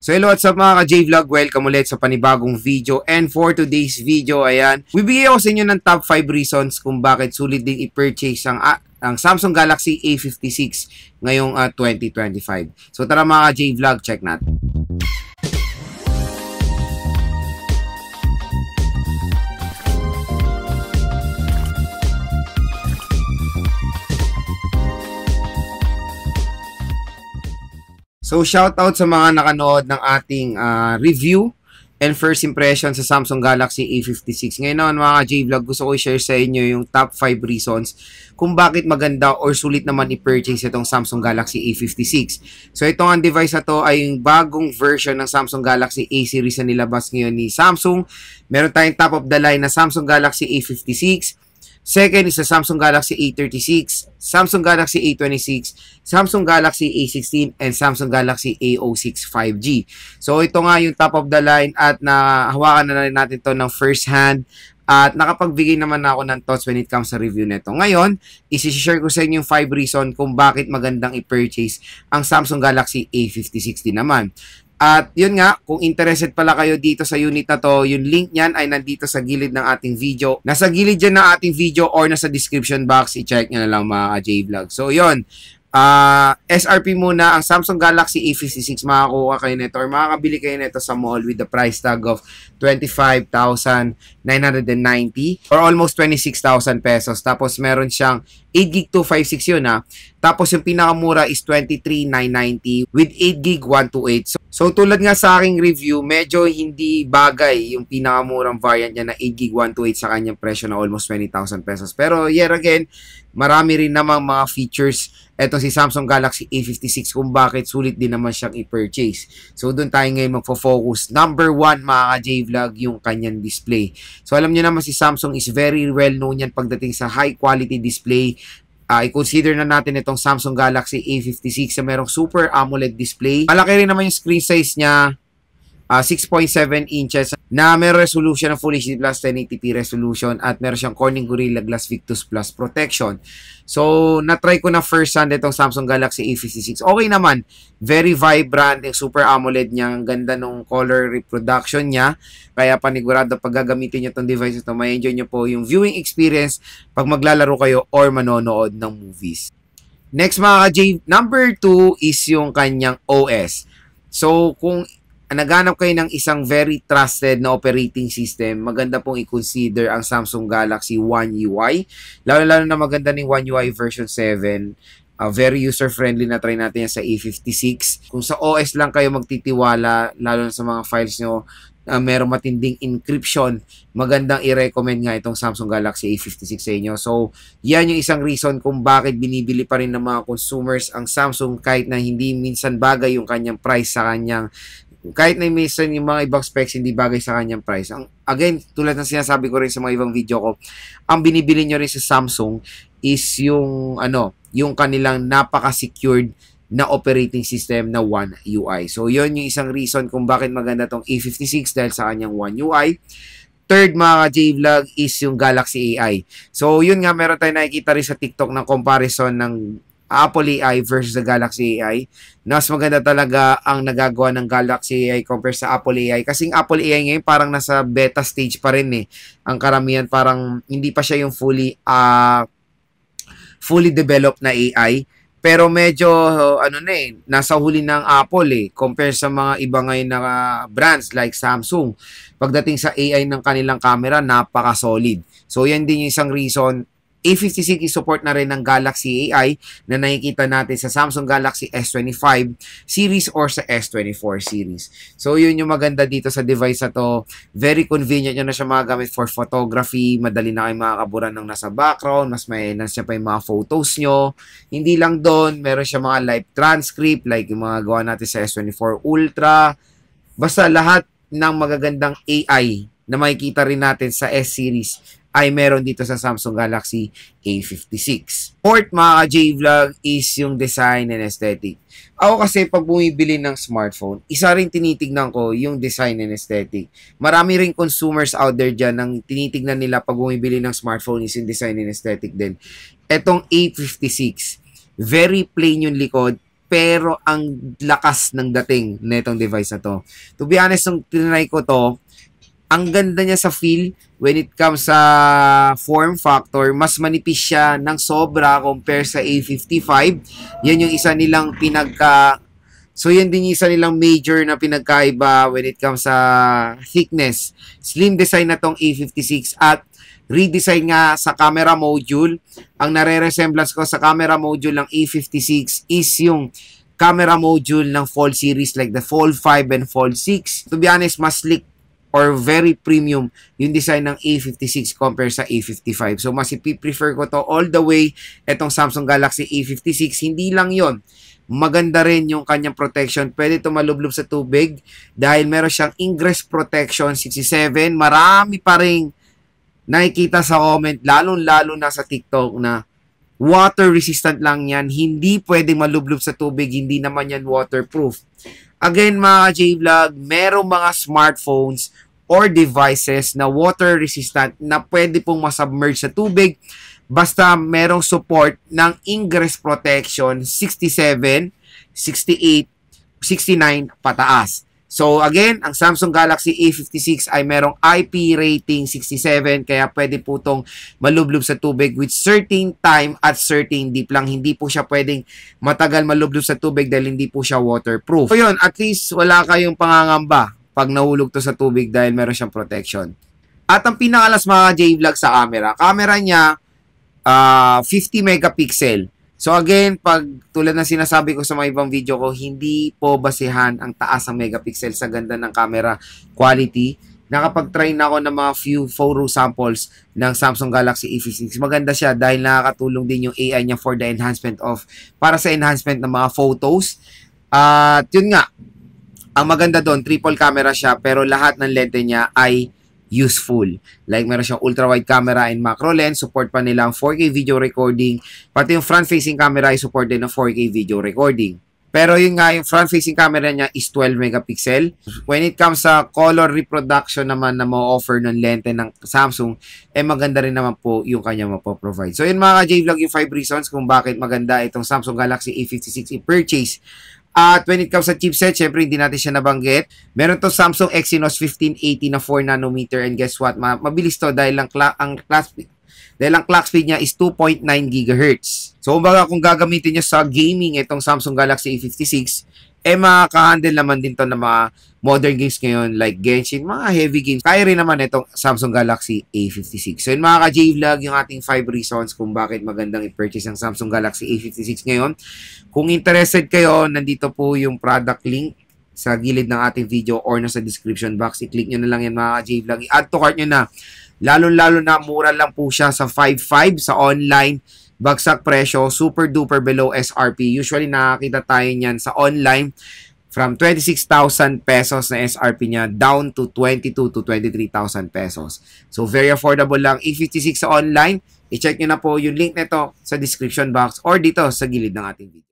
So hello, what's up mga ka-J-Vlog? Welcome ulit sa panibagong video. And for today's video, ayan, bibigay ako sa inyo ng top 5 reasons kung bakit sulit din i-purchase ang Samsung Galaxy A56 ngayong 2025. So tara mga ka-J-Vlog, check natin. So, shoutout sa mga nakanood ng ating review and first impression sa Samsung Galaxy A56. Ngayon naman mga J-Vlog, gusto ko i-share sa inyo yung top 5 reasons kung bakit maganda or sulit naman i-purchase itong Samsung Galaxy A56. So, itong ang device na to ay yung bagong version ng Samsung Galaxy A series na nilabas ngayon ni Samsung. Meron tayong top of the line na Samsung Galaxy A56. Second is the Samsung Galaxy A36, Samsung Galaxy A26, Samsung Galaxy A16, and Samsung Galaxy A06 5G. So ito nga yung top of the line at nahawakan na rin natin to ng first hand at nakapagbigay naman ako ng thoughts when it comes sa review nito. Ngayon, isi-share ko sa inyo yung 5 reason kung bakit magandang i-purchase ang Samsung Galaxy A56 din naman. At yun nga, kung interested pala kayo dito sa unit na to, yung link niyan ay nandito sa gilid ng ating video. Nasa gilid dyan ng ating video or nasa description box, i-check nyo na lang mga J-Vlog. So yun, SRP muna, ang Samsung Galaxy A56, makakuha kayo nito or makakabili kayo nito sa mall with the price tag of 25,990 or almost 26,000 pesos. Tapos meron siyang 8GB 256 yun ha. Tapos yung pinakamura is 23,990 with 8GB 128. So tulad nga sa aking review, medyo hindi bagay yung pinakamurang variant niya na 8GB 128 sa kanyang presyo na almost 20,000 pesos. Pero yet again, marami rin namang mga features eto si Samsung Galaxy A56 kung bakit sulit din naman siyang i-purchase. So doon tayo ngayon magfo-focus. Number 1 mga ka-J-Vlog, yung kanyang display. So alam niyo naman si Samsung is very well known yan pagdating sa high quality display. I-consider na natin itong Samsung Galaxy A56 na merong Super AMOLED display. Malaki rin naman yung screen size niya. 6.7 inches na meron resolution ng Full HD Plus 1080p resolution at meron siyang Corning Gorilla Glass Victus Plus protection. So, na-try ko na first hand itong Samsung Galaxy A56. Okay naman. Very vibrant yung Super AMOLED niya. Ang ganda ng color reproduction niya. Kaya panigurado pag gagamitin nyo itong device ito, may enjoy nyo po yung viewing experience pag maglalaro kayo or manonood ng movies. Next mga ka-J, number 2 is yung kanyang OS. So, kung naghanap kayo ng isang very trusted na operating system, maganda pong i-consider ang Samsung Galaxy One UI. Lalo-lalo na maganda ng One UI version 7. Very user-friendly na try natin yan sa A56. Kung sa OS lang kayo magtitiwala, lalo na sa mga files nyo, merong matinding encryption, magandang i-recommend nga itong Samsung Galaxy A56 sa inyo. So, yan yung isang reason kung bakit binibili pa rin ng mga consumers ang Samsung kahit na hindi minsan bagay yung kanyang price sa kanyang kahit na minsan yung mga ibang specs hindi bagay sa kanyang price. Again, tulad ng sinasabi ko rin sa mga ibang video ko, ang binibili nyo rin sa Samsung is yung yung kanilang napaka-secured na operating system na One UI. So, yun yung isang reason kung bakit maganda tong A56 dahil sa kanyang One UI. Third mga J-Vlog is yung Galaxy AI. So, yun nga, meron tayong nakikita rin sa TikTok ng comparison ng Apple AI versus the Galaxy AI. Mas maganda talaga ang nagagawa ng Galaxy AI compare sa Apple AI. Kasi Apple AI ngayon parang nasa beta stage pa rin eh. Ang karamihan parang hindi pa siya yung fully developed na AI. Pero medyo nasa huli ng Apple eh. Compare sa mga iba ngayon na brands like Samsung. Pagdating sa AI ng kanilang camera, napaka-solid. So yan din yung isang reason. A56 support na rin ng Galaxy AI na nakikita natin sa Samsung Galaxy S25 series or sa S24 series. So, yun yung maganda dito sa device na to. Very convenient nyo na siya magagamit for photography. Madali na kayo makakaburan ng nasa background. Mas may nasa pa yung mga photos nyo. Hindi lang doon, meron siya mga live transcript like yung mga gawa natin sa S24 Ultra. Basta lahat ng magagandang AI na makikita rin natin sa S-series ay meron dito sa Samsung Galaxy A56. Fourth mga J-Vlog is yung design and aesthetic. Ako kasi pag bumibili ng smartphone, isa rin tinitignan ko yung design and aesthetic. Marami rin consumers out there dyan nang tinitignan nila pag bumibili ng smartphone is yung design and aesthetic din. Etong A56, very plain yung likod, pero ang lakas ng dating netong device na to. To be honest, nung tinry ko to, ang ganda niya sa feel when it comes sa form factor. Mas manipis siya ng sobra compare sa A55. Yan yung isa nilang So, yan din yung isa nilang major na pinagkaiba when it comes sa thickness. Slim design na tong A56 at redesign nga sa camera module. Ang nare-resemblance ko sa camera module ng A56 is yung camera module ng Fold series like the Fold 5 and Fold 6. To be honest, mas slick or very premium yung design ng A56 compare sa A55. So, mas ipiprefer ko to all the way. Itong Samsung Galaxy A56, hindi lang yon, maganda rin yung kanyang protection. Pwede ito malublob sa tubig dahil meron siyang ingress protection 67. Marami pa rin nakikita sa comment, lalo-lalo na sa TikTok na water resistant lang yan. Hindi pwedeng malublob sa tubig. Hindi naman yan waterproof. Again, mga J-Vlog, merong mga smartphones or devices na water resistant na pwede pong masubmerge sa tubig basta merong support ng ingress protection 67, 68, 69 pataas. So again, ang Samsung Galaxy A56 ay merong IP rating 67 kaya pwede po itong malublob sa tubig with certain time at certain deep lang. Hindi po siya pwedeng matagal malublob sa tubig dahil hindi po siya waterproof. So yun, at least wala kayong pangangamba pag nahulog to sa tubig dahil meron siyang protection. At ang pinakalas mga J-Vlog sa camera niya 50 megapixel. So again, pag tulad ng sinasabi ko sa mga ibang video ko, hindi po basehan ang taas ng megapixel sa ganda ng camera quality. Nakapag-try na ako ng mga few photo samples ng Samsung Galaxy A56. Maganda siya dahil nakakatulong din yung AI niya for the para sa enhancement ng mga photos. At yun nga, ang maganda doon, triple camera siya pero lahat ng lente niya ay useful. Like, meron siyang ultra-wide camera and macro lens. Support pa nila ang 4K video recording. Pati yung front-facing camera ay support din ng 4K video recording. Pero yun nga, yung front-facing camera niya is 12 megapixel. When it comes sa color reproduction naman na ma-offer ng lente ng Samsung, maganda rin naman po yung kanya mapoprovide. So yun mga J-Vlog, yung 5 reasons kung bakit maganda itong Samsung Galaxy A56 i-purchase. At when it comes sa chipset, syempre hindi natin siya nabanggit. Meron to Samsung Exynos 1580 na 4 nanometer and guess what? Mabilis to dahil ang clock speed niya is 2.9 GHz. So kung gagamitin niyo sa gaming itong Samsung Galaxy A56, makaka-handle naman din to ng mga modern games ngayon like Genshin, mga heavy games. Kaya rin naman itong Samsung Galaxy A56. So yun mga ka-J-Vlog, yung ating 5 reasons kung bakit magandang i-purchase ang Samsung Galaxy A56 ngayon. Kung interested kayo, nandito po yung product link sa gilid ng ating video or nasa description box. I-click nyo na lang yan mga ka-J-Vlog. I-add to cart nyo na. Lalo-lalo na mura lang po siya sa 5.5 sa online. Bagsak presyo, super duper below SRP. Usually nakakita tayo niyan sa online from 26,000 pesos na SRP niya down to 22 to 23,000 pesos. So very affordable lang. A56 sa online. I-check nyo na po yung link nito sa description box or dito sa gilid ng ating video.